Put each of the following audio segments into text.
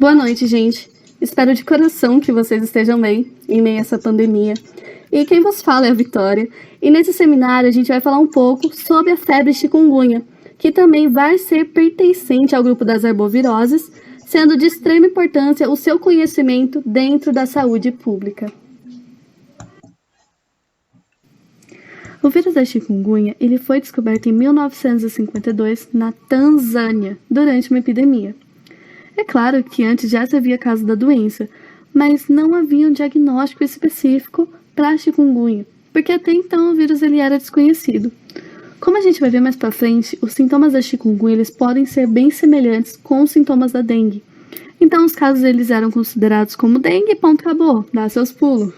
Boa noite, gente. Espero de coração que vocês estejam bem em meio a essa pandemia. E quem vos fala é a Vitória. E nesse seminário a gente vai falar um pouco sobre a febre chikungunya, que também vai ser pertencente ao grupo das arboviroses, sendo de extrema importância o seu conhecimento dentro da saúde pública. O vírus da chikungunya ele foi descoberto em 1952 na Tanzânia, durante uma epidemia. É claro que antes já se havia casos da doença, mas não havia um diagnóstico específico para a chikungunya, porque até então o vírus ele era desconhecido. Como a gente vai ver mais para frente, os sintomas da chikungunya eles podem ser bem semelhantes com os sintomas da dengue. Então os casos eles eram considerados como dengue e ponto, acabou, dá seus pulos.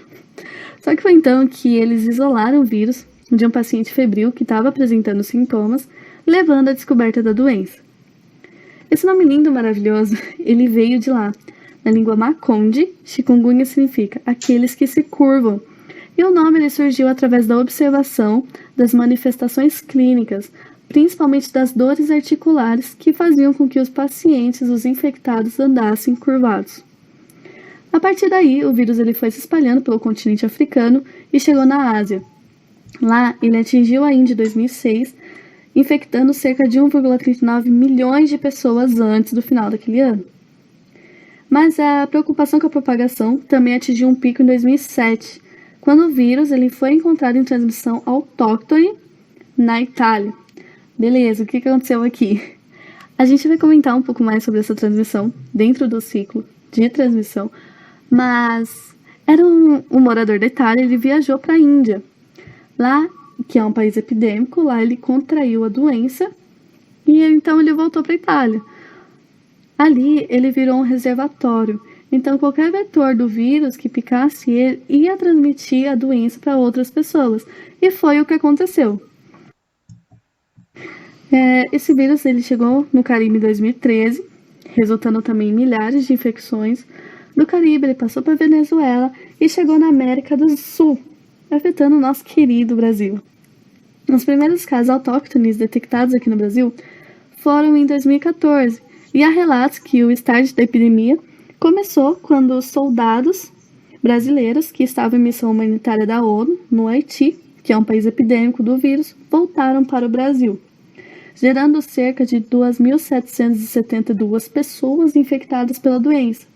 Só que foi então que eles isolaram o vírus de um paciente febril que estava apresentando sintomas, levando à descoberta da doença. Esse nome lindo, maravilhoso, ele veio de lá. Na língua Makonde, chikungunya significa aqueles que se curvam. E o nome ele surgiu através da observação das manifestações clínicas, principalmente das dores articulares que faziam com que os pacientes, os infectados, andassem curvados. A partir daí, o vírus ele foi se espalhando pelo continente africano e chegou na Ásia. Lá, ele atingiu a Índia em 2006, infectando cerca de 1,39 milhões de pessoas antes do final daquele ano. Mas a preocupação com a propagação também atingiu um pico em 2007, quando o vírus ele foi encontrado em transmissão autóctone na Itália. Beleza, o que aconteceu aqui? A gente vai comentar um pouco mais sobre essa transmissão dentro do ciclo de transmissão, mas era um morador da Itália, ele viajou para a Índia. Lá, que é um país epidêmico, lá ele contraiu a doença e então ele voltou para a Itália. Ali ele virou um reservatório, então qualquer vetor do vírus que picasse ele ia transmitir a doença para outras pessoas, e foi o que aconteceu. Esse vírus ele chegou no Caribe em 2013, resultando também em milhares de infecções. Do Caribe ele passou para a Venezuela e chegou na América do Sul, afetando o nosso querido Brasil. Os primeiros casos autóctones detectados aqui no Brasil foram em 2014, e há relatos que o estágio da epidemia começou quando os soldados brasileiros que estavam em missão humanitária da ONU no Haiti, que é um país epidêmico do vírus, voltaram para o Brasil, gerando cerca de 2.772 pessoas infectadas pela doença,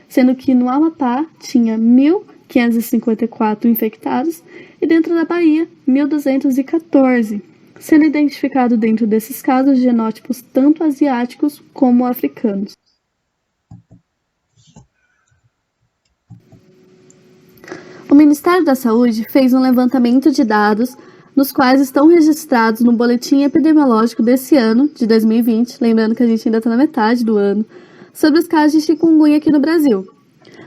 sendo que no Amapá tinha 1.554 infectados e dentro da Bahia, 1.214, sendo identificado dentro desses casos genótipos tanto asiáticos como africanos. O Ministério da Saúde fez um levantamento de dados nos quais estão registrados no boletim epidemiológico desse ano, de 2020, lembrando que a gente ainda está na metade do ano, sobre os casos de chikungunya aqui no Brasil,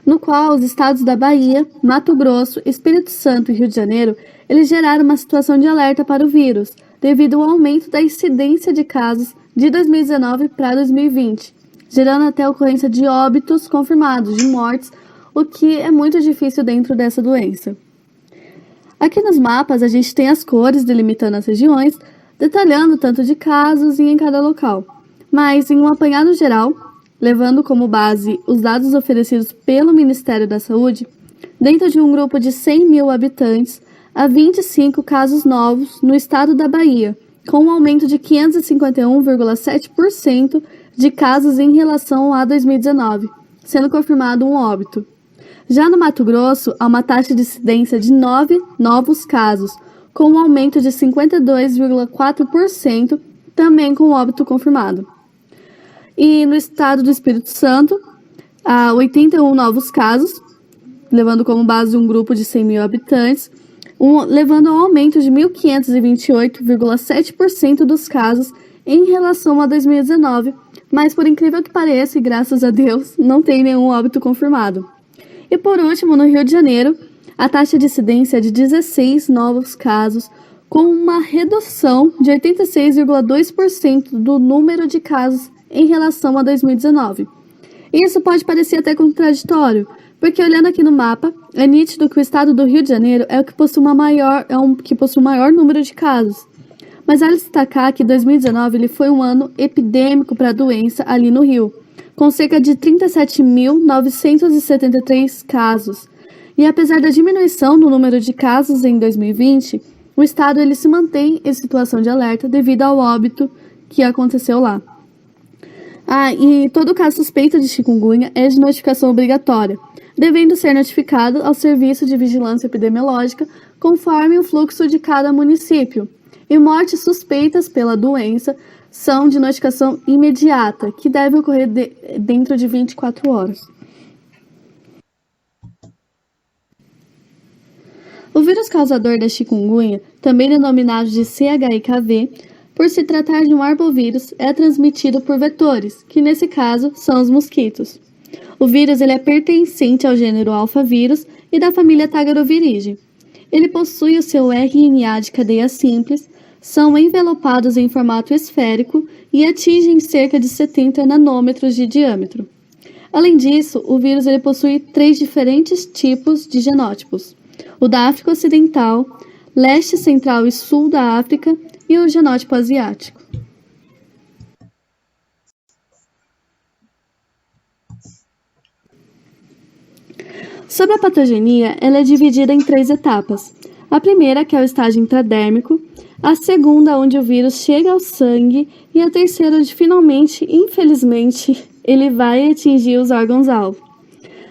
no qual os estados da Bahia, Mato Grosso, Espírito Santo e Rio de Janeiro, eles geraram uma situação de alerta para o vírus, devido ao aumento da incidência de casos de 2019 para 2020, gerando até a ocorrência de óbitos confirmados, de mortes, o que é muito difícil dentro dessa doença. Aqui nos mapas a gente tem as cores delimitando as regiões, detalhando tanto de casos e em cada local, mas em um apanhado geral, levando como base os dados oferecidos pelo Ministério da Saúde, dentro de um grupo de 100 mil habitantes, há 25 casos novos no estado da Bahia, com um aumento de 551,7% de casos em relação a 2019, sendo confirmado um óbito. Já no Mato Grosso, há uma taxa de incidência de 9 novos casos, com um aumento de 52,4%, também com óbito confirmado. E no estado do Espírito Santo, há 81 novos casos, levando como base um grupo de 100 mil habitantes, levando ao aumento de 1.528,7% dos casos em relação a 2019, mas por incrível que pareça, e graças a Deus, não tem nenhum óbito confirmado. E por último, no Rio de Janeiro, a taxa de incidência é de 16 novos casos, com uma redução de 86,2% do número de casos em relação a 2019. Isso pode parecer até contraditório, porque olhando aqui no mapa, é nítido que o estado do Rio de Janeiro é o que possui o maior número de casos. Mas vale destacar que 2019 ele foi um ano epidêmico para a doença ali no Rio, com cerca de 37.973 casos. E apesar da diminuição no número de casos em 2020, o estado ele se mantém em situação de alerta devido ao óbito que aconteceu lá. E todo caso suspeito de chikungunya é de notificação obrigatória, devendo ser notificado ao Serviço de Vigilância Epidemiológica conforme o fluxo de cada município. E mortes suspeitas pela doença são de notificação imediata, que deve ocorrer dentro de 24 horas. O vírus causador da chikungunya, também denominado de CHIKV, por se tratar de um arbovírus, é transmitido por vetores, que nesse caso são os mosquitos. O vírus ele é pertencente ao gênero alfavírus e da família Tagarovirige. Ele possui o seu RNA de cadeia simples, são envelopados em formato esférico e atingem cerca de 70 nanômetros de diâmetro. Além disso, o vírus ele possui 3 diferentes tipos de genótipos: o da África Ocidental, leste, central e sul da África e o genótipo asiático. Sobre a patogenia, ela é dividida em 3 etapas. A primeira, que é o estágio intradérmico, a segunda, onde o vírus chega ao sangue, e a terceira, onde finalmente, infelizmente, ele vai atingir os órgãos-alvo.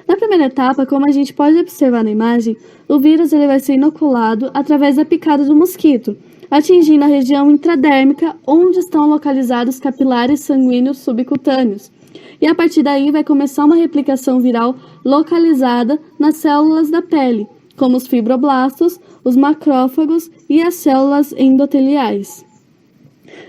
Na primeira etapa, como a gente pode observar na imagem, o vírus ele vai ser inoculado através da picada do mosquito, atingindo a região intradérmica, onde estão localizados capilares sanguíneos subcutâneos. E a partir daí vai começar uma replicação viral localizada nas células da pele, como os fibroblastos, os macrófagos e as células endoteliais.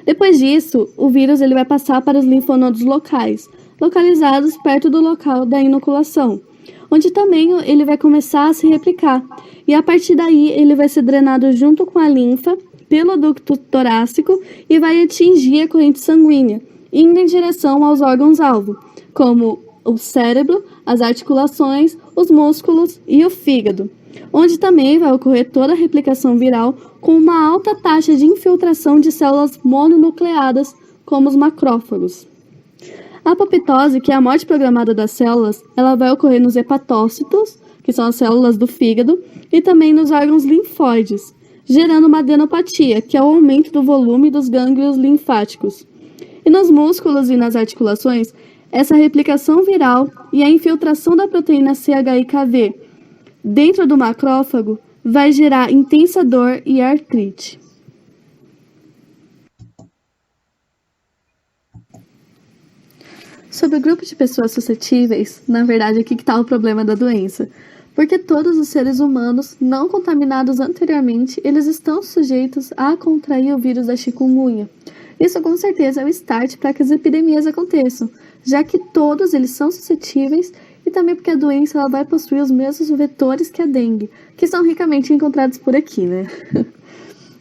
Depois disso, o vírus ele vai passar para os linfonodos locais, localizados perto do local da inoculação, onde também ele vai começar a se replicar. E a partir daí, ele vai ser drenado junto com a linfa pelo ducto torácico e vai atingir a corrente sanguínea, indo em direção aos órgãos-alvo, como o cérebro, as articulações, os músculos e o fígado, onde também vai ocorrer toda a replicação viral com uma alta taxa de infiltração de células mononucleadas, como os macrófagos. A apoptose, que é a morte programada das células, ela vai ocorrer nos hepatócitos, que são as células do fígado, e também nos órgãos linfóides, gerando uma adenopatia, que é o aumento do volume dos gânglios linfáticos. E nos músculos e nas articulações, essa replicação viral e a infiltração da proteína CHIKV dentro do macrófago vai gerar intensa dor e artrite. Sobre o grupo de pessoas suscetíveis, na verdade aqui que está o problema da doença, porque todos os seres humanos não contaminados anteriormente, eles estão sujeitos a contrair o vírus da chikungunya. Isso com certeza é o start para que as epidemias aconteçam, já que todos eles são suscetíveis e também porque a doença ela vai possuir os mesmos vetores que a dengue, que são ricamente encontrados por aqui, né?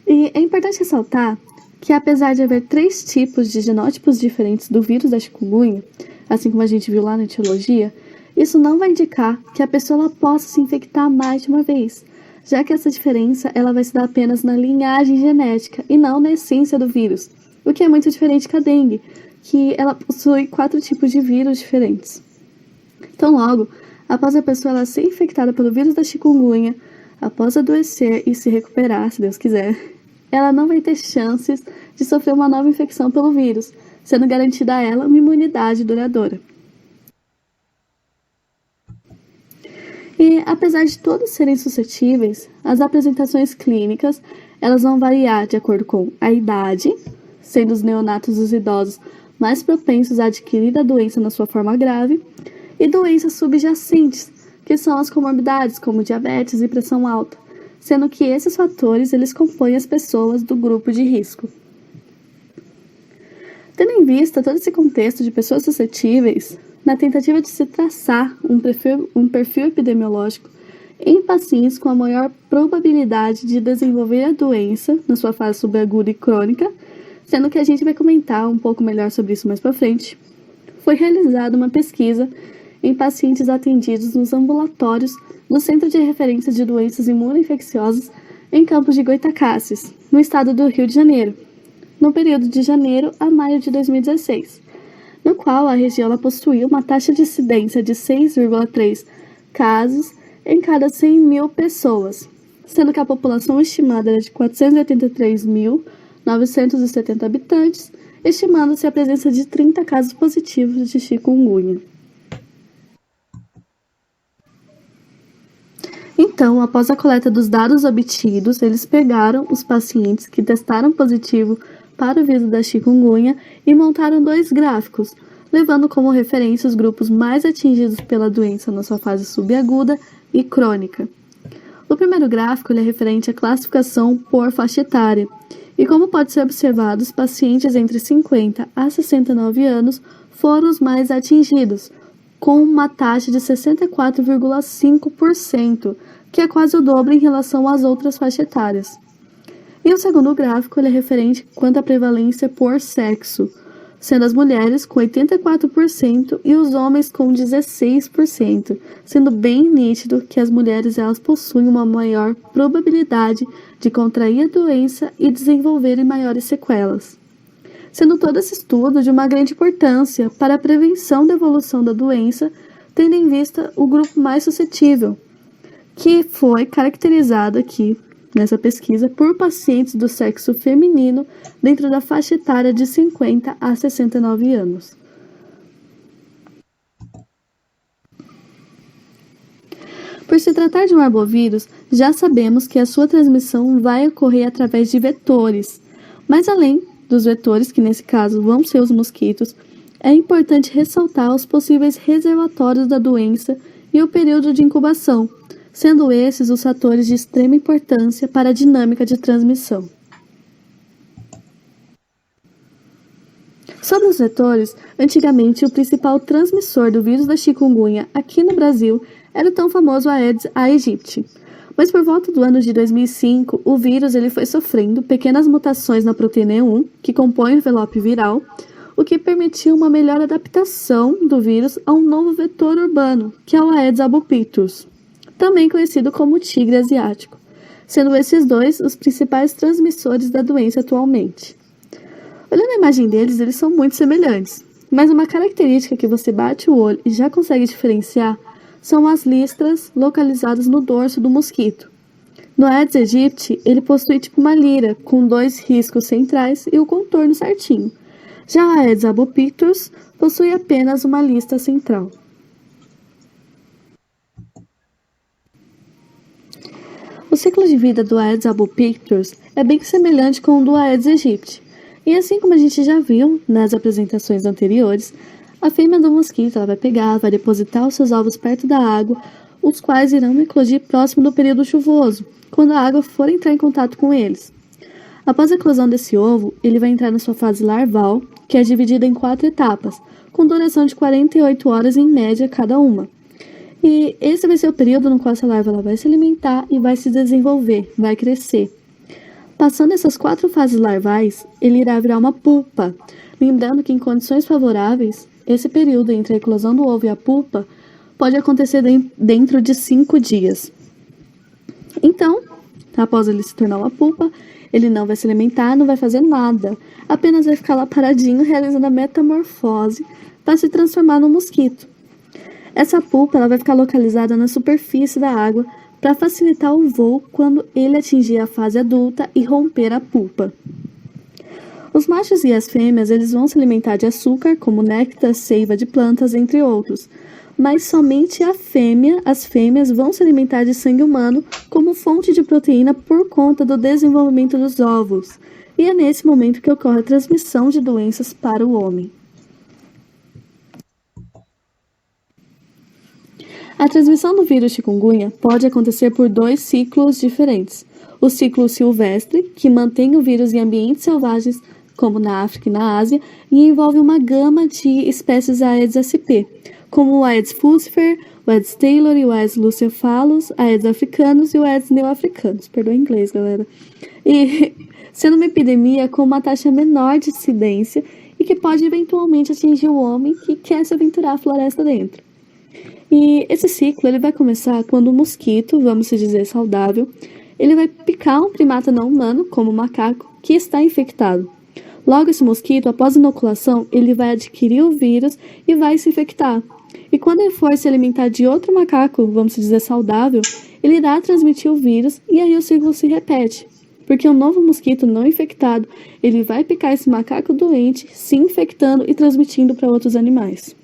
E é importante ressaltar que apesar de haver 3 tipos de genótipos diferentes do vírus da chikungunya, assim como a gente viu lá na etiologia, isso não vai indicar que a pessoa ela possa se infectar mais de uma vez, já que essa diferença ela vai se dar apenas na linhagem genética e não na essência do vírus, o que é muito diferente com a dengue, que ela possui 4 tipos de vírus diferentes. Então, logo, após a pessoa ela ser infectada pelo vírus da chikungunya, após adoecer e se recuperar, se Deus quiser, ela não vai ter chances de sofrer uma nova infecção pelo vírus, sendo garantida a ela uma imunidade duradoura. E, apesar de todos serem suscetíveis, as apresentações clínicas elas vão variar de acordo com a idade, sendo os neonatos e os idosos mais propensos a adquirir a doença na sua forma grave, e doenças subjacentes, que são as comorbidades como diabetes e pressão alta, sendo que esses fatores eles compõem as pessoas do grupo de risco. Tendo em vista todo esse contexto de pessoas suscetíveis, na tentativa de se traçar um perfil epidemiológico em pacientes com a maior probabilidade de desenvolver a doença na sua fase subaguda e crônica, sendo que a gente vai comentar um pouco melhor sobre isso mais para frente, foi realizada uma pesquisa em pacientes atendidos nos ambulatórios do Centro de Referência de Doenças Imunoinfecciosas em Campos de Goytacazes, no estado do Rio de Janeiro, no período de janeiro a maio de 2016. no qual a região ela possuía uma taxa de incidência de 6,3 casos em cada 100 mil pessoas, sendo que a população estimada era de 483.970 habitantes, estimando-se a presença de 30 casos positivos de chikungunya. Então, após a coleta dos dados obtidos, eles pegaram os pacientes que testaram positivo para o vírus da chikungunya e montaram 2 gráficos, levando como referência os grupos mais atingidos pela doença na sua fase subaguda e crônica. O primeiro gráfico é referente à classificação por faixa etária, e como pode ser observado, os pacientes entre 50 a 69 anos foram os mais atingidos, com uma taxa de 64,5%, que é quase o dobro em relação às outras faixas etárias. E o segundo gráfico é referente quanto à prevalência por sexo, sendo as mulheres com 84% e os homens com 16%, sendo bem nítido que as mulheres elas possuem uma maior probabilidade de contrair a doença e desenvolverem maiores sequelas. Sendo todo esse estudo de uma grande importância para a prevenção da evolução da doença, tendo em vista o grupo mais suscetível, que foi caracterizado aqui nessa pesquisa por pacientes do sexo feminino dentro da faixa etária de 50 a 69 anos. Por se tratar de um arbovírus, já sabemos que a sua transmissão vai ocorrer através de vetores, mas além dos vetores, que nesse caso vão ser os mosquitos, é importante ressaltar os possíveis reservatórios da doença e o período de incubação, sendo esses os fatores de extrema importância para a dinâmica de transmissão. Sobre os vetores, antigamente o principal transmissor do vírus da chikungunya aqui no Brasil era o tão famoso Aedes aegypti. Mas por volta do ano de 2005, o vírus foi sofrendo pequenas mutações na proteína E1, que compõe o envelope viral, o que permitiu uma melhor adaptação do vírus a um novo vetor urbano, que é o Aedes albopictus, também conhecido como tigre asiático, sendo esses dois os principais transmissores da doença atualmente. Olhando a imagem deles, eles são muito semelhantes, mas uma característica que você bate o olho e já consegue diferenciar são as listras localizadas no dorso do mosquito. No Aedes aegypti, ele possui tipo uma lira, com 2 riscos centrais e o contorno certinho. Já o Aedes albopictus possui apenas uma lista central. O ciclo de vida do Aedes albopictus é bem semelhante com o do Aedes aegypti. E assim como a gente já viu nas apresentações anteriores, a fêmea do mosquito vai pegar, vai depositar os seus ovos perto da água, os quais irão eclodir próximo do período chuvoso, quando a água for entrar em contato com eles. Após a eclosão desse ovo, ele vai entrar na sua fase larval, que é dividida em 4 etapas, com duração de 48 horas em média cada uma. E esse vai ser o período no qual essa larva ela vai se alimentar e vai se desenvolver, vai crescer. Passando essas 4 fases larvais, ele irá virar uma pupa, lembrando que em condições favoráveis, esse período entre a eclosão do ovo e a pupa pode acontecer dentro de 5 dias. Então, após ele se tornar uma pupa, ele não vai se alimentar, não vai fazer nada, apenas vai ficar lá paradinho realizando a metamorfose para se transformar num mosquito. Essa pupa ela vai ficar localizada na superfície da água para facilitar o voo quando ele atingir a fase adulta e romper a pupa. Os machos e as fêmeas eles vão se alimentar de açúcar, como néctar, seiva de plantas, entre outros, mas somente as fêmeas vão se alimentar de sangue humano como fonte de proteína por conta do desenvolvimento dos ovos, e é nesse momento que ocorre a transmissão de doenças para o homem. A transmissão do vírus chikungunya pode acontecer por 2 ciclos diferentes. O ciclo silvestre, que mantém o vírus em ambientes selvagens, como na África e na Ásia, e envolve uma gama de espécies Aedes aegypti, como o Aedes falciparum, o Aedes taylori, o Aedes lucephalus, Aedes africanus e o Aedes neoafricanus. Perdoa o inglês, galera. E sendo uma epidemia com uma taxa menor de incidência e que pode eventualmente atingir o homem que quer se aventurar à floresta dentro. E esse ciclo ele vai começar quando o mosquito, vamos dizer saudável, ele vai picar um primata não humano, como o macaco, que está infectado. Logo, esse mosquito, após a inoculação, ele vai adquirir o vírus e vai se infectar. E quando ele for se alimentar de outro macaco, vamos dizer saudável, ele irá transmitir o vírus e aí o ciclo se repete. Porque um novo mosquito não infectado, ele vai picar esse macaco doente, se infectando e transmitindo para outros animais.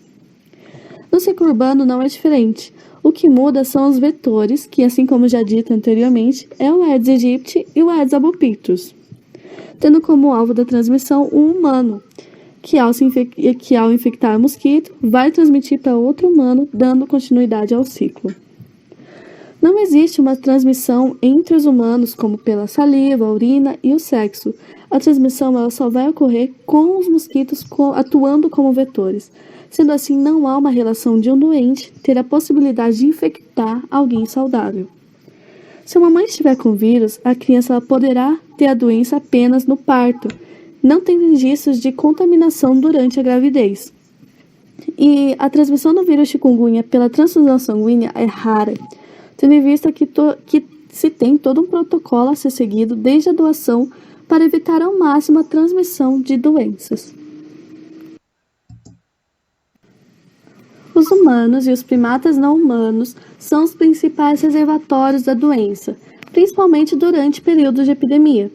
No ciclo urbano não é diferente. O que muda são os vetores, que, assim como já dito anteriormente, é o Aedes aegypti e o Aedes albopictus, tendo como alvo da transmissão um humano, que ao infectar o mosquito, vai transmitir para outro humano, dando continuidade ao ciclo. Não existe uma transmissão entre os humanos, como pela saliva, a urina e o sexo. A transmissão ela só vai ocorrer com os mosquitos atuando como vetores. Sendo assim, não há uma relação de um doente ter a possibilidade de infectar alguém saudável. Se uma mãe estiver com vírus, a criança ela poderá ter a doença apenas no parto. Não tem registros de contaminação durante a gravidez. E a transmissão do vírus chikungunya pela transfusão sanguínea é rara, tendo em vista que se tem todo um protocolo a ser seguido desde a doação para evitar ao máximo a transmissão de doenças. Os humanos e os primatas não humanos são os principais reservatórios da doença, principalmente durante períodos de epidemia.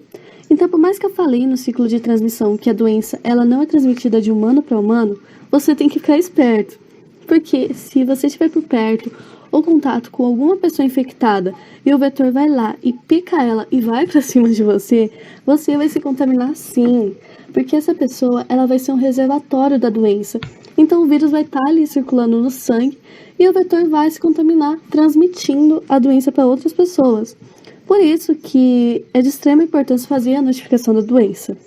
Então, por mais que eu falei no ciclo de transmissão que a doença ela não é transmitida de humano para humano, você tem que ficar esperto. Porque se você estiver por perto ou contato com alguma pessoa infectada e o vetor vai lá e pica ela e vai para cima de você, você vai se contaminar sim. Porque essa pessoa ela vai ser um reservatório da doença. Então o vírus vai estar ali circulando no sangue e o vetor vai se contaminar, transmitindo a doença para outras pessoas. Por isso que é de extrema importância fazer a notificação da doença.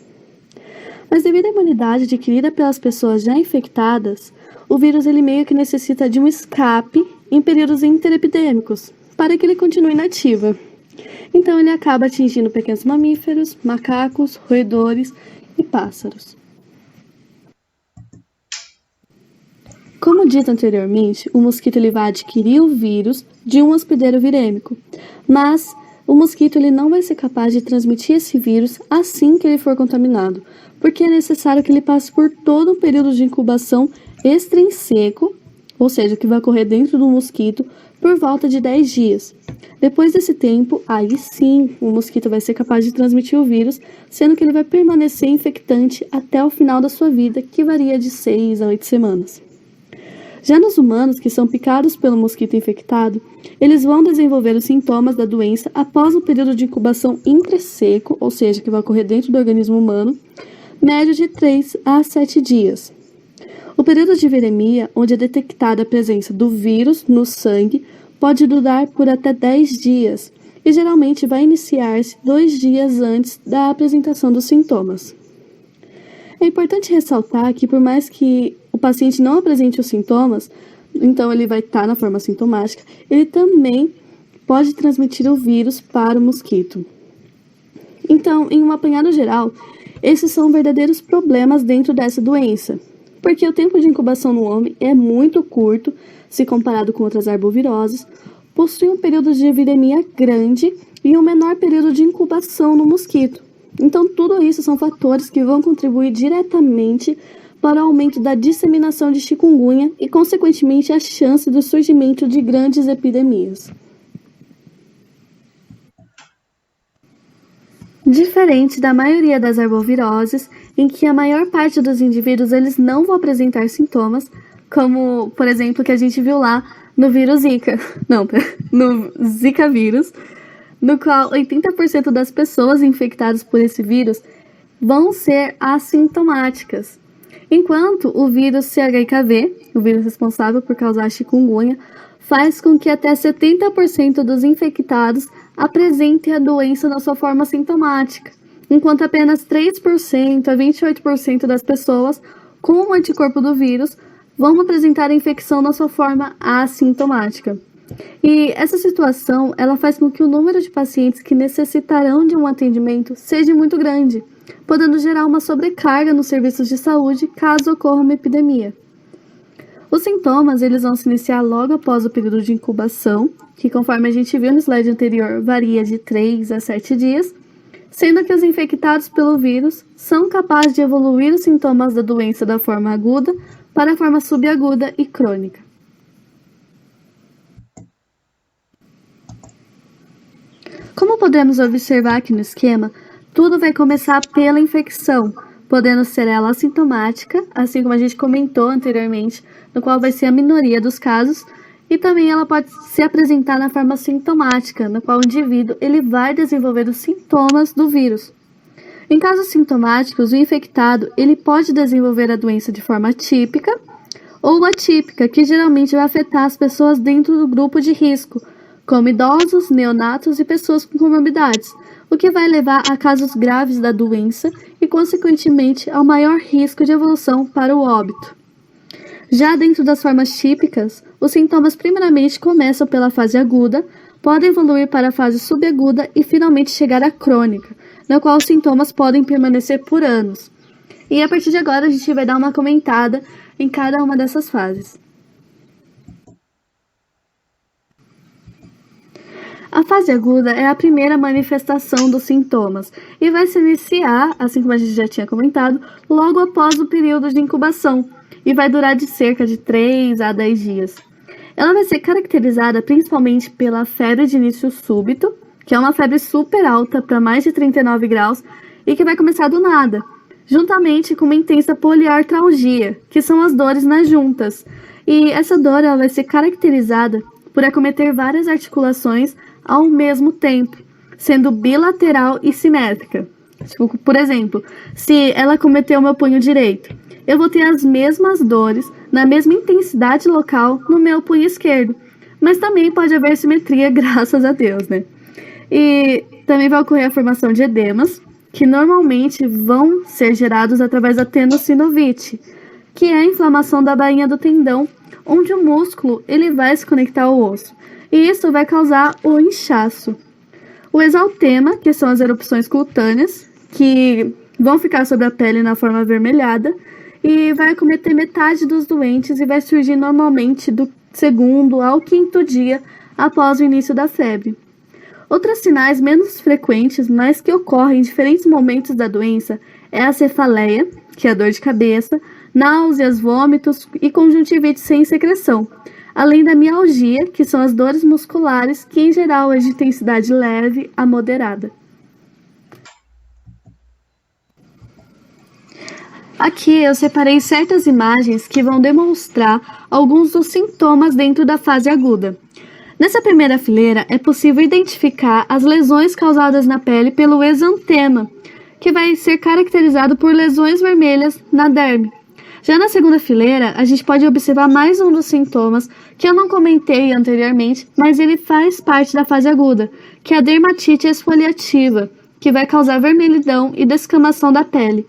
Mas devido à imunidade adquirida pelas pessoas já infectadas, o vírus ele meio que necessita de um escape em períodos interepidêmicos, para que ele continue inativo. Então ele acaba atingindo pequenos mamíferos, macacos, roedores e pássaros. Como dito anteriormente, o mosquito ele vai adquirir o vírus de um hospedeiro virêmico, mas o mosquito ele não vai ser capaz de transmitir esse vírus assim que ele for contaminado, porque é necessário que ele passe por todo um período de incubação extrínseco, ou seja, que vai ocorrer dentro do mosquito, por volta de 10 dias. Depois desse tempo, aí sim, o mosquito vai ser capaz de transmitir o vírus, sendo que ele vai permanecer infectante até o final da sua vida, que varia de 6 a 8 semanas. Já nos humanos que são picados pelo mosquito infectado, eles vão desenvolver os sintomas da doença após o período de incubação intrasseco, ou seja, que vai ocorrer dentro do organismo humano, médio de 3 a 7 dias. O período de viremia, onde é detectada a presença do vírus no sangue, pode durar por até 10 dias e geralmente vai iniciar-se 2 dias antes da apresentação dos sintomas. É importante ressaltar que, por mais que o paciente não apresente os sintomas, então ele vai estar na forma sintomática, ele também pode transmitir o vírus para o mosquito. Então, em um apanhado geral, esses são verdadeiros problemas dentro dessa doença, porque o tempo de incubação no homem é muito curto, se comparado com outras arboviroses, possui um período de viremia grande e um menor período de incubação no mosquito. Então, tudo isso são fatores que vão contribuir diretamente para o aumento da disseminação de chikungunya e, consequentemente, a chance do surgimento de grandes epidemias. Diferente da maioria das arboviroses, em que a maior parte dos indivíduos eles não vão apresentar sintomas, como, por exemplo, que a gente viu lá no vírus Zika, no Zika vírus, no qual 80% das pessoas infectadas por esse vírus vão ser assintomáticas, enquanto o vírus CHIKV, o vírus responsável por causar chikungunya, faz com que até 70% dos infectados apresentem a doença na sua forma sintomática, enquanto apenas 3% a 28% das pessoas com o anticorpo do vírus vão apresentar a infecção na sua forma assintomática. E essa situação, ela faz com que o número de pacientes que necessitarão de um atendimento seja muito grande, podendo gerar uma sobrecarga nos serviços de saúde caso ocorra uma epidemia. Os sintomas eles vão se iniciar logo após o período de incubação, que conforme a gente viu no slide anterior, varia de 3 a 7 dias, sendo que os infectados pelo vírus são capazes de evoluir os sintomas da doença da forma aguda para a forma subaguda e crônica. Como podemos observar aqui no esquema, tudo vai começar pela infecção, podendo ser ela assintomática, assim como a gente comentou anteriormente, no qual vai ser a minoria dos casos, e também ela pode se apresentar na forma sintomática, no qual o indivíduo ele vai desenvolver os sintomas do vírus. Em casos sintomáticos, o infectado ele pode desenvolver a doença de forma típica ou atípica, que geralmente vai afetar as pessoas dentro do grupo de risco, como idosos, neonatos e pessoas com comorbidades, o que vai levar a casos graves da doença e, consequentemente, ao maior risco de evolução para o óbito. Já dentro das formas típicas, os sintomas primeiramente começam pela fase aguda, podem evoluir para a fase subaguda e finalmente chegar à crônica, na qual os sintomas podem permanecer por anos. E a partir de agora a gente vai dar uma comentada em cada uma dessas fases. A fase aguda é a primeira manifestação dos sintomas e vai se iniciar, assim como a gente já tinha comentado, logo após o período de incubação e vai durar de cerca de 3 a 10 dias. Ela vai ser caracterizada principalmente pela febre de início súbito, que é uma febre super alta para mais de 39 graus e que vai começar do nada, juntamente com uma intensa poliartralgia, que são as dores nas juntas. E essa dor ela vai ser caracterizada por acometer várias articulações ao mesmo tempo, sendo bilateral e simétrica. Tipo, por exemplo, se ela acometer o meu punho direito, eu vou ter as mesmas dores, na mesma intensidade local, no meu punho esquerdo. Mas também pode haver simetria, graças a Deus, né? E também vai ocorrer a formação de edemas, que normalmente vão ser gerados através da tenossinovite, que é a inflamação da bainha do tendão, onde o músculo ele vai se conectar ao osso. E isso vai causar o inchaço. O exaltema, que são as erupções cutâneas, que vão ficar sobre a pele na forma avermelhada, e vai acometer metade dos doentes e vai surgir normalmente do 2º ao 5º dia após o início da febre. Outros sinais menos frequentes, mas que ocorrem em diferentes momentos da doença, é a cefaleia, que é a dor de cabeça, náuseas, vômitos e conjuntivite sem secreção, além da mialgia, que são as dores musculares, que em geral é de intensidade leve a moderada. Aqui eu separei certas imagens que vão demonstrar alguns dos sintomas dentro da fase aguda. Nessa primeira fileira é possível identificar as lesões causadas na pele pelo exantema, que vai ser caracterizado por lesões vermelhas na derme. Já na segunda fileira, a gente pode observar mais um dos sintomas que eu não comentei anteriormente, mas ele faz parte da fase aguda, que é a dermatite esfoliativa, que vai causar vermelhidão e descamação da pele.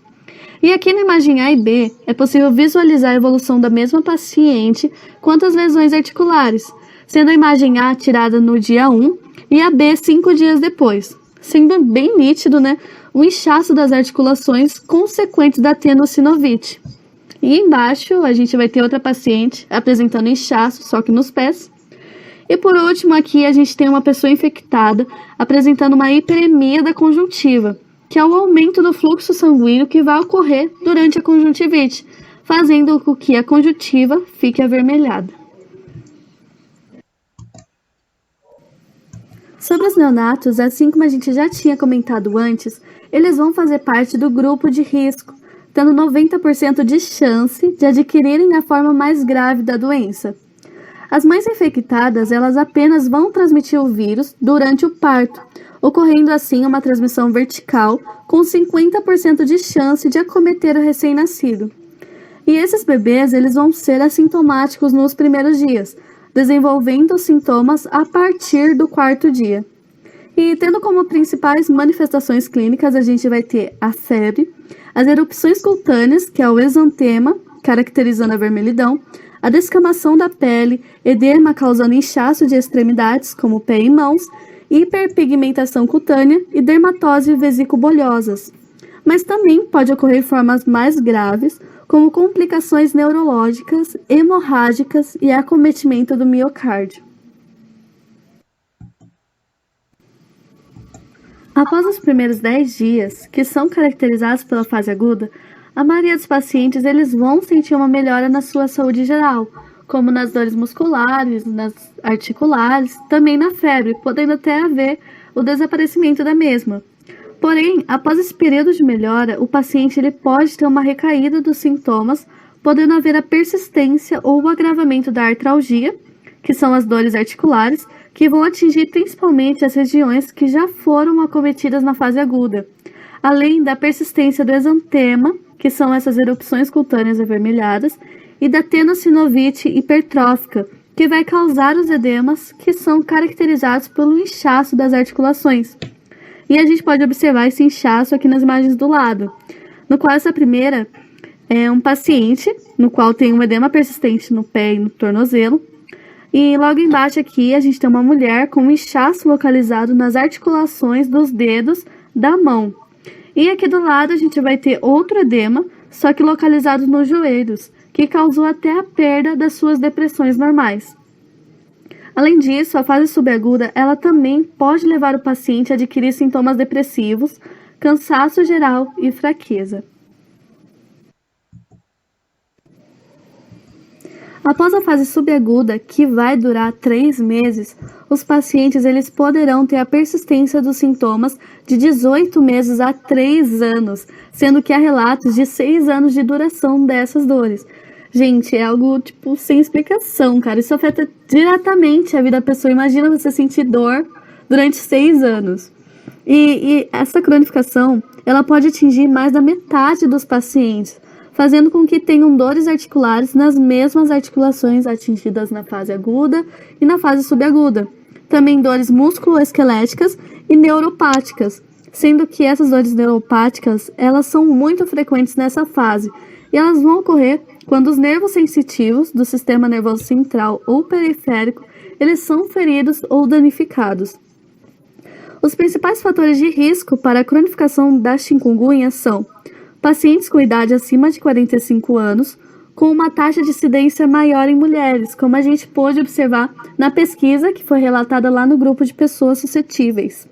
E aqui na imagem A e B, é possível visualizar a evolução da mesma paciente quanto às lesões articulares, sendo a imagem A tirada no dia 1 e a B 5 dias depois, sendo bem nítido, né, o inchaço das articulações consequentes da tenossinovite. E embaixo a gente vai ter outra paciente apresentando inchaço, só que nos pés. E por último aqui a gente tem uma pessoa infectada apresentando uma hiperemia da conjuntiva, que é o aumento do fluxo sanguíneo que vai ocorrer durante a conjuntivite, fazendo com que a conjuntiva fique avermelhada. Sobre os neonatos, assim como a gente já tinha comentado antes, eles vão fazer parte do grupo de risco, tendo 90% de chance de adquirirem a forma mais grave da doença. As mães infectadas, elas apenas vão transmitir o vírus durante o parto, ocorrendo assim uma transmissão vertical com 50% de chance de acometer o recém-nascido. E esses bebês, eles vão ser assintomáticos nos primeiros dias, desenvolvendo os sintomas a partir do 4º dia. E tendo como principais manifestações clínicas, a gente vai ter a febre, as erupções cutâneas, que é o exantema, caracterizando a vermelhidão, a descamação da pele, edema causando inchaço de extremidades, como pé e mãos, hiperpigmentação cutânea e dermatose vesicobolhosas. Mas também pode ocorrer formas mais graves, como complicações neurológicas, hemorrágicas e acometimento do miocárdio. Após os primeiros 10 dias, que são caracterizados pela fase aguda, a maioria dos pacientes eles vão sentir uma melhora na sua saúde geral, como nas dores musculares, nas articulares, também na febre, podendo até haver o desaparecimento da mesma. Porém, após esse período de melhora, o paciente ele pode ter uma recaída dos sintomas, podendo haver a persistência ou o agravamento da artralgia, que são as dores articulares, que vão atingir principalmente as regiões que já foram acometidas na fase aguda, além da persistência do exantema, que são essas erupções cutâneas avermelhadas, e da tenossinovite hipertrófica, que vai causar os edemas, que são caracterizados pelo inchaço das articulações. E a gente pode observar esse inchaço aqui nas imagens do lado, no qual essa primeira é um paciente, no qual tem um edema persistente no pé e no tornozelo, e logo embaixo aqui a gente tem uma mulher com um inchaço localizado nas articulações dos dedos da mão. E aqui do lado a gente vai ter outro edema, só que localizado nos joelhos, que causou até a perda das suas depressões normais. Além disso, a fase subaguda ela também pode levar o paciente a adquirir sintomas depressivos, cansaço geral e fraqueza. Após a fase subaguda, que vai durar 3 meses, os pacientes eles poderão ter a persistência dos sintomas de 18 meses a 3 anos, sendo que há relatos de 6 anos de duração dessas dores. Gente, é algo, sem explicação, cara. Isso afeta diretamente a vida da pessoa. Imagina você sentir dor durante 6 anos. E essa cronificação, ela pode atingir mais da metade dos pacientes, fazendo com que tenham dores articulares nas mesmas articulações atingidas na fase aguda e na fase subaguda. Também dores musculoesqueléticas e neuropáticas, sendo que essas dores neuropáticas, elas são muito frequentes nessa fase, e elas vão ocorrer quando os nervos sensitivos do sistema nervoso central ou periférico, eles são feridos ou danificados. Os principais fatores de risco para a cronificação da chikungunya são pacientes com idade acima de 45 anos, com uma taxa de incidência maior em mulheres, como a gente pôde observar na pesquisa que foi relatada lá no grupo de pessoas suscetíveis.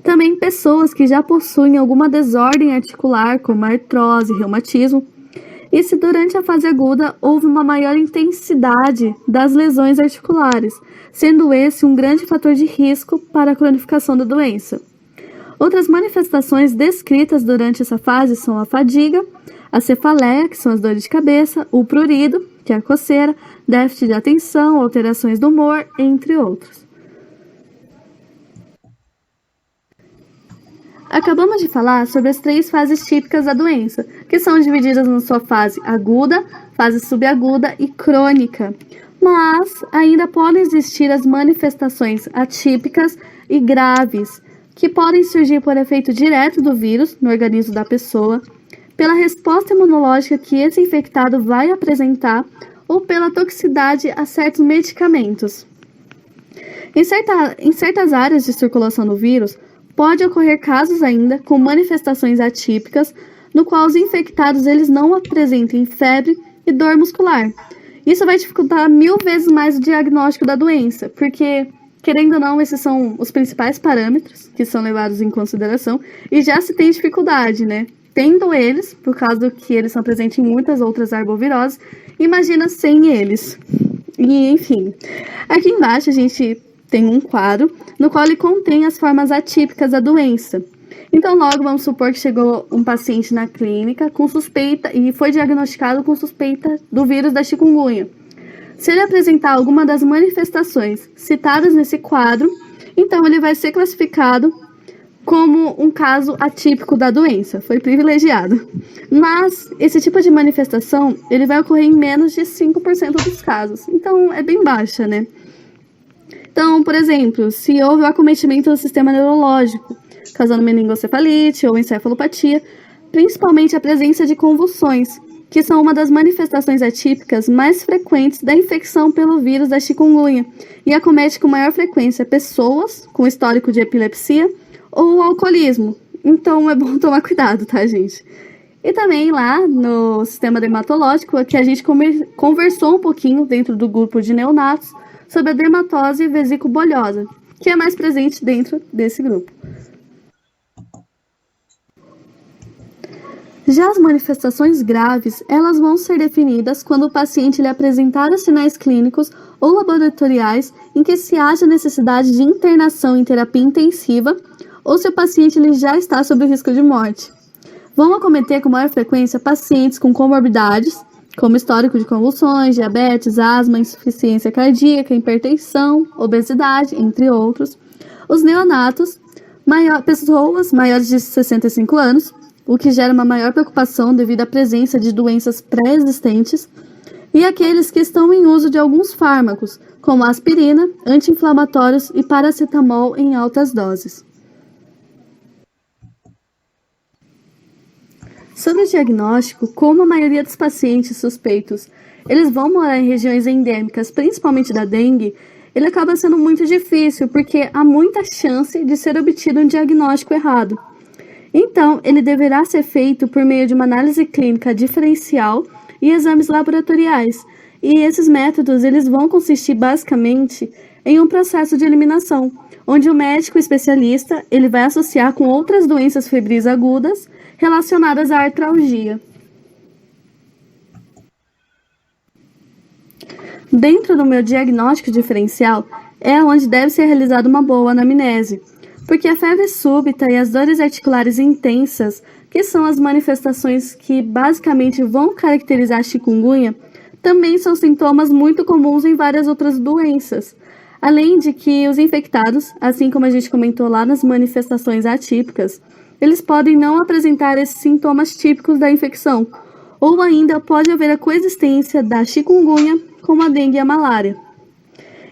Também pessoas que já possuem alguma desordem articular, como artrose, reumatismo, e se durante a fase aguda houve uma maior intensidade das lesões articulares, sendo esse um grande fator de risco para a cronificação da doença. Outras manifestações descritas durante essa fase são a fadiga, a cefaleia, que são as dores de cabeça, o prurido, que é a coceira, déficit de atenção, alterações do humor, entre outros. Acabamos de falar sobre as 3 fases típicas da doença, que são divididas na sua fase aguda, fase subaguda e crônica. Mas ainda podem existir as manifestações atípicas e graves, que podem surgir por efeito direto do vírus no organismo da pessoa, pela resposta imunológica que esse infectado vai apresentar ou pela toxicidade a certos medicamentos. Em certas áreas de circulação do vírus, pode ocorrer casos ainda com manifestações atípicas, no qual os infectados eles não apresentem febre e dor muscular. Isso vai dificultar 1000 vezes mais o diagnóstico da doença, porque, querendo ou não, esses são os principais parâmetros que são levados em consideração e já se tem dificuldade, né? Tendo eles, por causa que eles são presentes em muitas outras arboviroses, imagina sem eles. E, enfim, aqui embaixo a gente tem um quadro no qual ele contém as formas atípicas da doença. Então, logo vamos supor que chegou um paciente na clínica com suspeita e foi diagnosticado com suspeita do vírus da chikungunya. Se ele apresentar alguma das manifestações citadas nesse quadro, então ele vai ser classificado como um caso atípico da doença, foi privilegiado. Mas esse tipo de manifestação, ele vai ocorrer em menos de 5% dos casos, então é bem baixa, né? Então, por exemplo, se houve o acometimento do sistema neurológico, causando meningocefalite ou encefalopatia, principalmente a presença de convulsões, que são uma das manifestações atípicas mais frequentes da infecção pelo vírus da chikungunya e acomete com maior frequência pessoas com histórico de epilepsia ou alcoolismo. Então é bom tomar cuidado, tá, gente? E também lá no sistema dermatológico, aqui a gente conversou um pouquinho dentro do grupo de neonatos sobre a dermatose vesicubolhosa, que é mais presente dentro desse grupo. Já as manifestações graves, elas vão ser definidas quando o paciente lhe apresentar os sinais clínicos ou laboratoriais em que se haja necessidade de internação em terapia intensiva ou se o paciente ele já está sob o risco de morte. Vão acometer com maior frequência pacientes com comorbidades, como histórico de convulsões, diabetes, asma, insuficiência cardíaca, hipertensão, obesidade, entre outros. Os neonatos, pessoas maiores de 65 anos, o que gera uma maior preocupação devido à presença de doenças pré-existentes, e aqueles que estão em uso de alguns fármacos, como aspirina, anti-inflamatórios e paracetamol em altas doses. Sobre o diagnóstico, como a maioria dos pacientes suspeitos eles vão morar em regiões endêmicas, principalmente da dengue, ele acaba sendo muito difícil, porque há muita chance de ser obtido um diagnóstico errado. Então, ele deverá ser feito por meio de uma análise clínica diferencial e exames laboratoriais. E esses métodos eles vão consistir basicamente em um processo de eliminação, onde o médico especialista ele vai associar com outras doenças febris agudas relacionadas à artralgia. Dentro do meu diagnóstico diferencial é onde deve ser realizada uma boa anamnese, porque a febre súbita e as dores articulares intensas, que são as manifestações que basicamente vão caracterizar a chikungunya, também são sintomas muito comuns em várias outras doenças. Além de que os infectados, assim como a gente comentou lá nas manifestações atípicas, eles podem não apresentar esses sintomas típicos da infecção, ou ainda pode haver a coexistência da chikungunya com a dengue e a malária.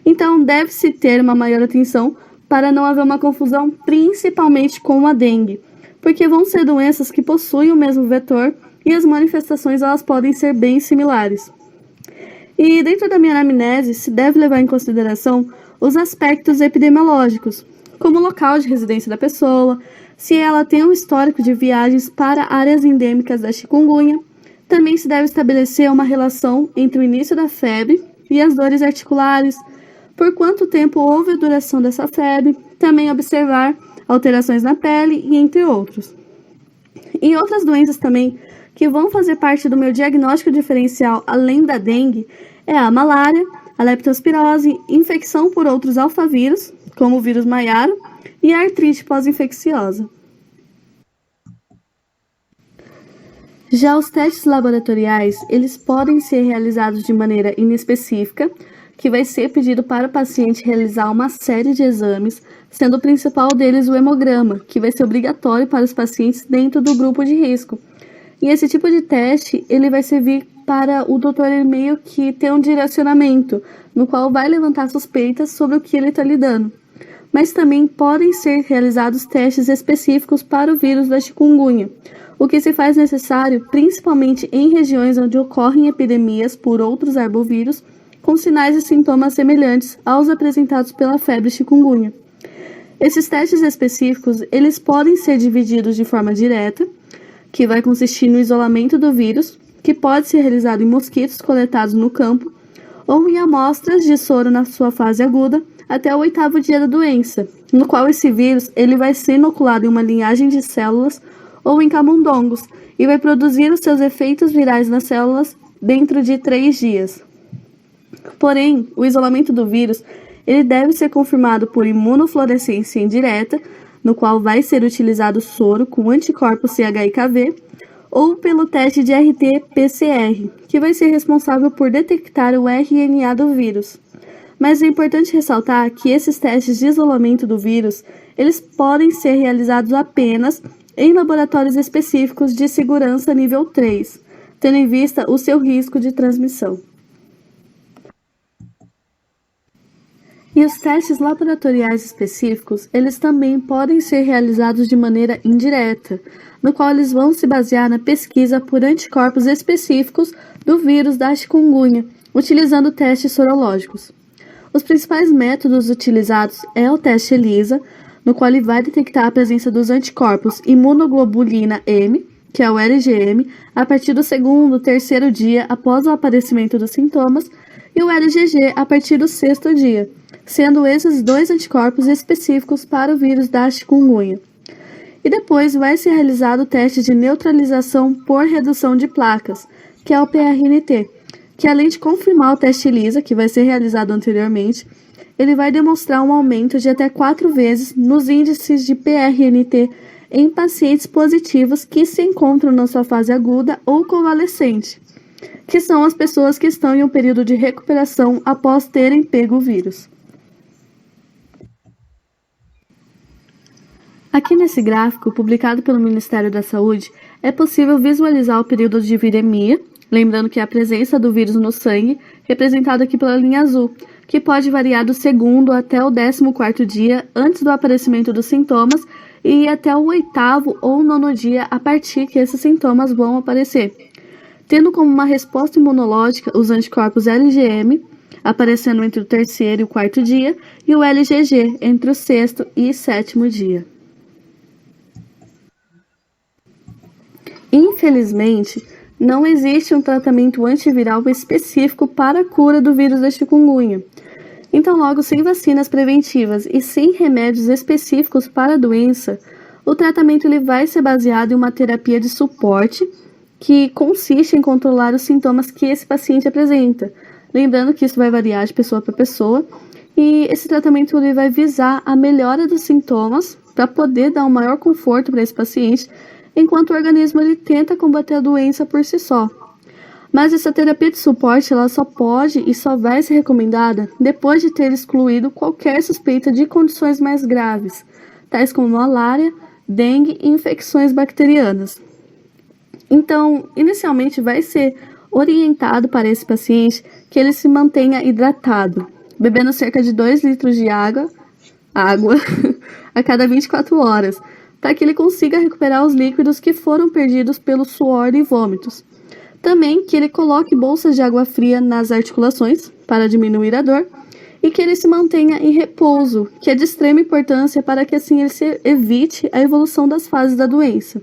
Então, deve-se ter uma maior atenção para não haver uma confusão, principalmente com a dengue, porque vão ser doenças que possuem o mesmo vetor e as manifestações elas podem ser bem similares. E dentro da minha anamnese, se deve levar em consideração os aspectos epidemiológicos, como o local de residência da pessoa, se ela tem um histórico de viagens para áreas endêmicas da chikungunya. Também se deve estabelecer uma relação entre o início da febre e as dores articulares, por quanto tempo houve a duração dessa febre, também observar alterações na pele e entre outros. E outras doenças também que vão fazer parte do meu diagnóstico diferencial, além da dengue, é a malária, a leptospirose, infecção por outros alfavírus, como o vírus maiaro, e a artrite pós-infecciosa. Já os testes laboratoriais, eles podem ser realizados de maneira inespecífica, que vai ser pedido para o paciente realizar uma série de exames, sendo o principal deles o hemograma, que vai ser obrigatório para os pacientes dentro do grupo de risco. E esse tipo de teste, ele vai servir para o doutor meio que ter um direcionamento, no qual vai levantar suspeitas sobre o que ele está lidando. Mas também podem ser realizados testes específicos para o vírus da chikungunya, o que se faz necessário principalmente em regiões onde ocorrem epidemias por outros arbovírus com sinais e sintomas semelhantes aos apresentados pela febre chikungunya. Esses testes específicos, eles podem ser divididos de forma direta, que vai consistir no isolamento do vírus, que pode ser realizado em mosquitos coletados no campo, ou em amostras de soro na sua fase aguda até o 8º dia da doença, no qual esse vírus ele vai ser inoculado em uma linhagem de células ou em camundongos e vai produzir os seus efeitos virais nas células dentro de 3 dias. Porém, o isolamento do vírus ele deve ser confirmado por imunofluorescência indireta, no qual vai ser utilizado soro com anticorpos CH-IKV, ou pelo teste de RT-PCR, que vai ser responsável por detectar o RNA do vírus. Mas é importante ressaltar que esses testes de isolamento do vírus, eles podem ser realizados apenas em laboratórios específicos de segurança nível 3, tendo em vista o seu risco de transmissão. E os testes laboratoriais específicos, eles também podem ser realizados de maneira indireta, no qual eles vão se basear na pesquisa por anticorpos específicos do vírus da chikungunya, utilizando testes sorológicos. Os principais métodos utilizados é o teste ELISA, no qual ele vai detectar a presença dos anticorpos imunoglobulina M, que é o LGM, a partir do 2º, 3º dia após o aparecimento dos sintomas, e o LGG a partir do 6º dia, sendo esses 2 anticorpos específicos para o vírus da chikungunya. E depois vai ser realizado o teste de neutralização por redução de placas, que é o PRNT, que além de confirmar o teste ELISA, que vai ser realizado anteriormente, ele vai demonstrar um aumento de até 4 vezes nos índices de PRNT em pacientes positivos que se encontram na sua fase aguda ou convalescente, que são as pessoas que estão em um período de recuperação após terem pego o vírus. Aqui nesse gráfico, publicado pelo Ministério da Saúde, é possível visualizar o período de viremia, lembrando que é a presença do vírus no sangue, representado aqui pela linha azul, que pode variar do segundo até o 14º dia antes do aparecimento dos sintomas e até o 8º ou 9º dia a partir que esses sintomas vão aparecer, tendo como uma resposta imunológica os anticorpos IgM, aparecendo entre o 3º e o 4º dia, e o IgG entre o 6º e 7º dia. Infelizmente, não existe um tratamento antiviral específico para a cura do vírus da chikungunya. Então, logo sem vacinas preventivas e sem remédios específicos para a doença, o tratamento ele vai ser baseado em uma terapia de suporte que consiste em controlar os sintomas que esse paciente apresenta. Lembrando que isso vai variar de pessoa para pessoa e esse tratamento ele vai visar a melhora dos sintomas para poder dar um maior conforto para esse paciente, enquanto o organismo ele tenta combater a doença por si só. Mas essa terapia de suporte ela só pode e só vai ser recomendada depois de ter excluído qualquer suspeita de condições mais graves, tais como malária, dengue e infecções bacterianas. Então, inicialmente vai ser orientado para esse paciente que ele se mantenha hidratado, bebendo cerca de 2 litros de água a cada 24 horas, para que ele consiga recuperar os líquidos que foram perdidos pelo suor e vômitos. Também que ele coloque bolsas de água fria nas articulações para diminuir a dor e que ele se mantenha em repouso, que é de extrema importância para que assim ele evite a evolução das fases da doença.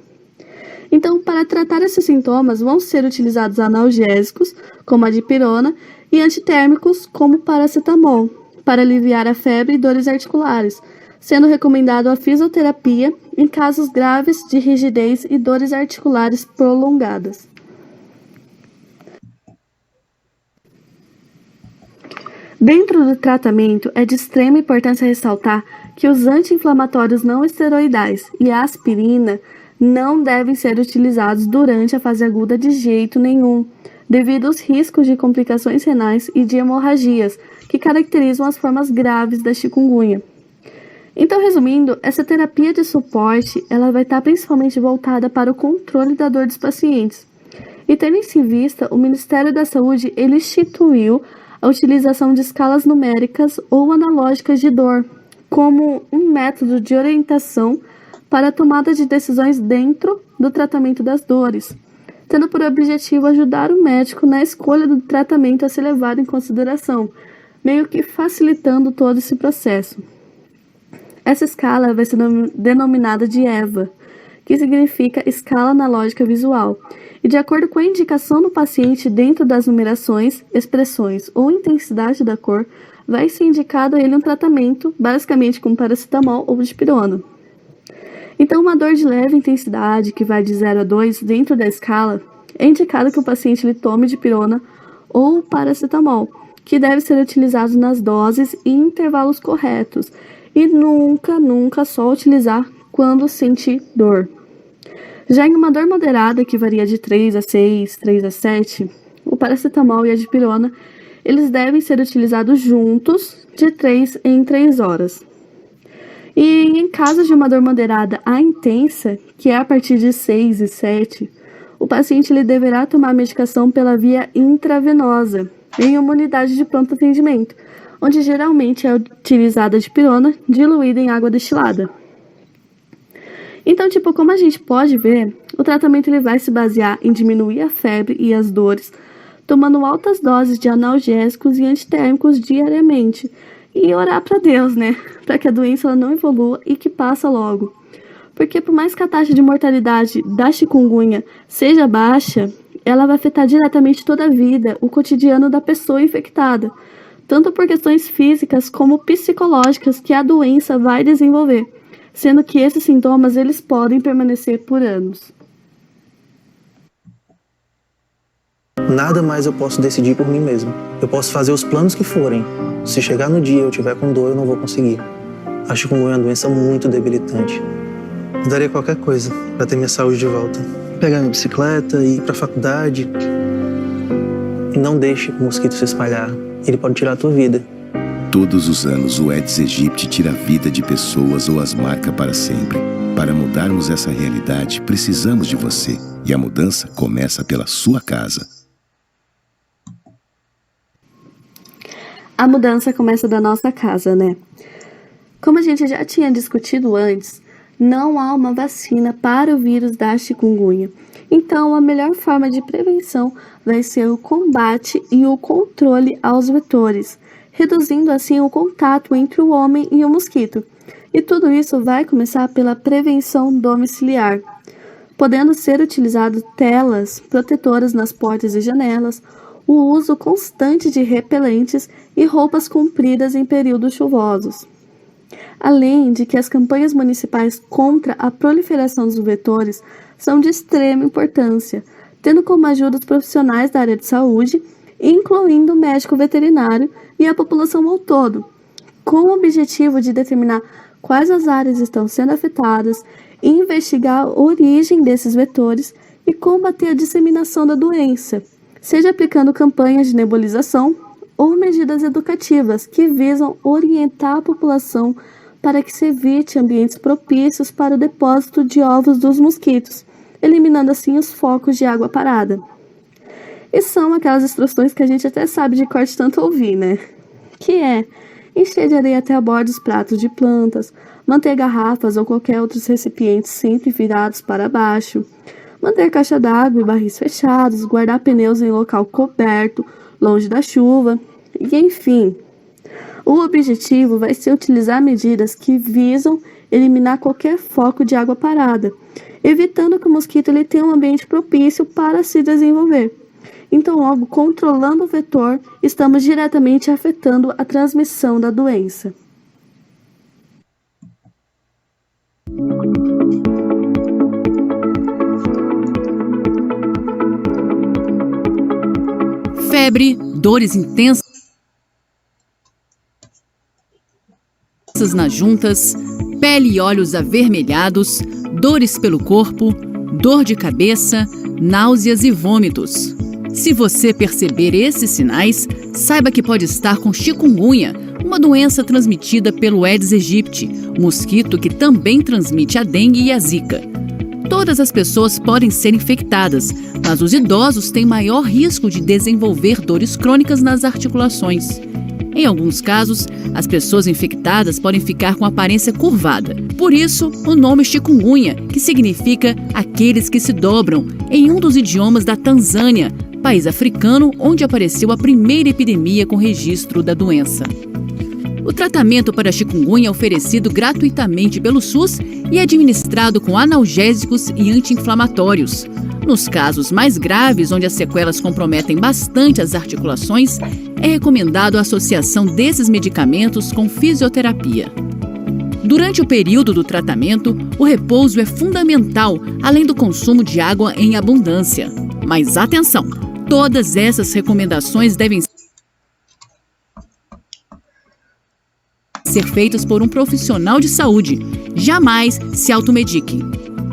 Então, para tratar esses sintomas, vão ser utilizados analgésicos, como a dipirona, e antitérmicos, como paracetamol, para aliviar a febre e dores articulares, sendo recomendado a fisioterapia em casos graves de rigidez e dores articulares prolongadas. Dentro do tratamento, é de extrema importância ressaltar que os anti-inflamatórios não esteroidais e a aspirina não devem ser utilizados durante a fase aguda de jeito nenhum, devido aos riscos de complicações renais e de hemorragias que caracterizam as formas graves da chikungunya. Então, resumindo, essa terapia de suporte ela vai estar principalmente voltada para o controle da dor dos pacientes. E tendo isso em vista, o Ministério da Saúde ele instituiu a utilização de escalas numéricas ou analógicas de dor como um método de orientação para a tomada de decisões dentro do tratamento das dores, tendo por objetivo ajudar o médico na escolha do tratamento a ser levado em consideração, meio que facilitando todo esse processo. Essa escala vai ser denominada de EVA, que significa escala analógica visual, e de acordo com a indicação do paciente dentro das numerações, expressões ou intensidade da cor, vai ser indicado a ele um tratamento, basicamente com paracetamol ou dipirona. Então, uma dor de leve intensidade, que vai de 0 a 2 dentro da escala, é indicado que o paciente ele tome dipirona ou paracetamol, que deve ser utilizado nas doses e intervalos corretos, e nunca só utilizar quando sentir dor. Já em uma dor moderada, que varia de 3 a 6, 3 a 7, o paracetamol e a dipirona, eles devem ser utilizados juntos de 3 em 3 horas. E em casos de uma dor moderada a intensa, que é a partir de 6 e 7, o paciente ele deverá tomar a medicação pela via intravenosa, em uma unidade de pronto atendimento, onde geralmente é utilizada a dipirona diluída em água destilada. Então, como a gente pode ver, o tratamento ele vai se basear em diminuir a febre e as dores, tomando altas doses de analgésicos e antitérmicos diariamente, e orar para Deus, para que a doença ela não evolua e que passa logo. Porque por mais que a taxa de mortalidade da chikungunya seja baixa, ela vai afetar diretamente toda a vida, o cotidiano da pessoa infectada, tanto por questões físicas como psicológicas que a doença vai desenvolver, sendo que esses sintomas eles podem permanecer por anos. Nada mais eu posso decidir por mim mesmo. Eu posso fazer os planos que forem. Se chegar no dia e eu tiver com dor, eu não vou conseguir. A chikungunya é uma doença muito debilitante. Eu daria qualquer coisa para ter minha saúde de volta. Pegar minha bicicleta e ir para a faculdade. E não deixe o mosquito se espalhar. Ele pode tirar a tua vida. Todos os anos o Aedes aegypti tira a vida de pessoas ou as marca para sempre. Para mudarmos essa realidade, precisamos de você. E a mudança começa pela sua casa. A mudança começa da nossa casa, né? Como a gente já tinha discutido antes, não há uma vacina para o vírus da chikungunya. Então, a melhor forma de prevenção vai ser o combate e o controle aos vetores, reduzindo assim o contato entre o homem e o mosquito. E tudo isso vai começar pela prevenção domiciliar, podendo ser utilizado telas protetoras nas portas e janelas, o uso constante de repelentes e roupas compridas em períodos chuvosos. Além de que as campanhas municipais contra a proliferação dos vetores são de extrema importância, tendo como ajuda os profissionais da área de saúde, incluindo o médico veterinário e a população ao todo, com o objetivo de determinar quais as áreas estão sendo afetadas, investigar a origem desses vetores e combater a disseminação da doença, seja aplicando campanhas de nebulização ou medidas educativas que visam orientar a população para que se evite ambientes propícios para o depósito de ovos dos mosquitos, eliminando assim os focos de água parada. E são aquelas instruções que a gente até sabe de cor de tanto ouvir, né? Que é encher de areia até a borda dos pratos de plantas, manter garrafas ou qualquer outros recipientes sempre virados para baixo, manter caixa d'água e barris fechados, guardar pneus em local coberto, longe da chuva, e enfim. O objetivo vai ser utilizar medidas que visam eliminar qualquer foco de água parada, evitando que o mosquito ele tenha um ambiente propício para se desenvolver. Então, logo, controlando o vetor, estamos diretamente afetando a transmissão da doença. Febre, dores intensas nas juntas, pele e olhos avermelhados, dores pelo corpo, dor de cabeça, náuseas e vômitos. Se você perceber esses sinais, saiba que pode estar com chikungunya, uma doença transmitida pelo Aedes aegypti, mosquito que também transmite a dengue e a zika. Todas as pessoas podem ser infectadas, mas os idosos têm maior risco de desenvolver dores crônicas nas articulações. Em alguns casos, as pessoas infectadas podem ficar com aparência curvada. Por isso, o nome chikungunya, que significa aqueles que se dobram, em um dos idiomas da Tanzânia, país africano onde apareceu a primeira epidemia com registro da doença. O tratamento para a chikungunya é oferecido gratuitamente pelo SUS e é administrado com analgésicos e anti-inflamatórios. Nos casos mais graves, onde as sequelas comprometem bastante as articulações, é recomendado a associação desses medicamentos com fisioterapia. Durante o período do tratamento, o repouso é fundamental, além do consumo de água em abundância. Mas atenção! Todas essas recomendações devem ser feitas por um profissional de saúde. Jamais se automedique.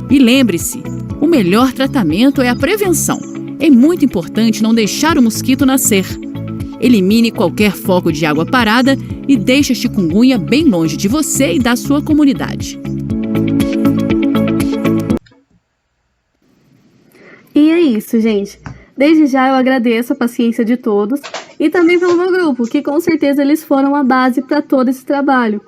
E lembre-se, o melhor tratamento é a prevenção. É muito importante não deixar o mosquito nascer. Elimine qualquer foco de água parada e deixe a chikungunya bem longe de você e da sua comunidade. E é isso, gente. Desde já eu agradeço a paciência de todos e também pelo meu grupo, que com certeza eles foram a base para todo esse trabalho.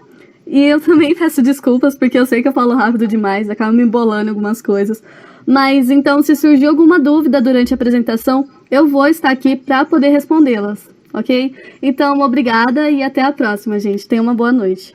E eu também peço desculpas, porque eu sei que eu falo rápido demais, acabo me embolando em algumas coisas. Mas então, se surgir alguma dúvida durante a apresentação, eu vou estar aqui para poder respondê-las, ok? Então, obrigada e até a próxima, gente. Tenha uma boa noite.